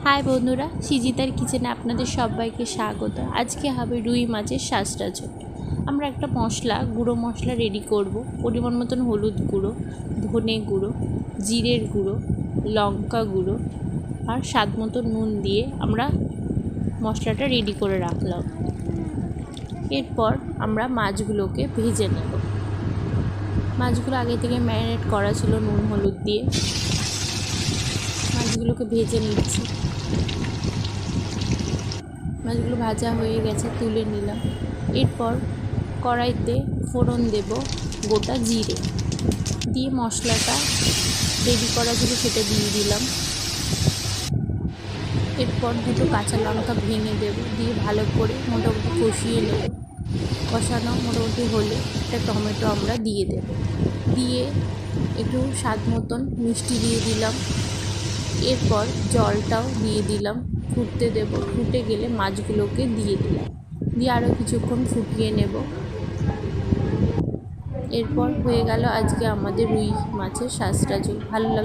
High বন্ধুরা, সিজিতার কিচেনে আপনাদের সবাইকে স্বাগত। আজকে হবে রুই মাছের শাঁসটা ঝোল। আমরা একটা গুঁড়ো মশলা রেডি করব। পরিমাণ মতন হলুদ গুঁড়ো, ধনে গুঁড়ো, জিরের গুঁড়ো, লঙ্কা গুঁড়ো আর স্বাদ মতো নুন দিয়ে আমরা মশলাটা রেডি করে রাখলাম। এরপর আমরা মাছগুলোকে ভেজে নেব। মাছগুলো আগে থেকে ম্যারিনেট করা ছিল নুন হলুদ দিয়ে। মাছগুলোকে ভেজে নিচ্ছি। মাছগুলো ভাজা হয়ে গেছে, তুলে নিলাম। এরপর কড়াইতে ফোড়ন দেব গোটা জিরে দিয়ে, মশলাটা রেডি করা ছিল সেটা দিয়ে দিলাম। এরপর দুটো কাঁচা লঙ্কা ভেঙে দেব, দিয়ে ভালো করে মোটামুটি কষিয়ে নেব। কষানো মোটামুটি হলে একটা টমেটো আমরা দিয়ে দেব, দিয়ে একটু স্বাদ মতন মিষ্টি দিয়ে দিলাম। এরপর জলটাও দিয়ে দিলাম, ফুটতে দেব। ফুটে গেলে মাছগুলোকে দিয়ে দিলাম, দিয়ে আরও কিছুক্ষণ ফুটিয়ে নেব। এরপর হয়ে গেল আজকে আমাদের রুই মাছের শাঁসটা ঝোল। ভালো লাগলো।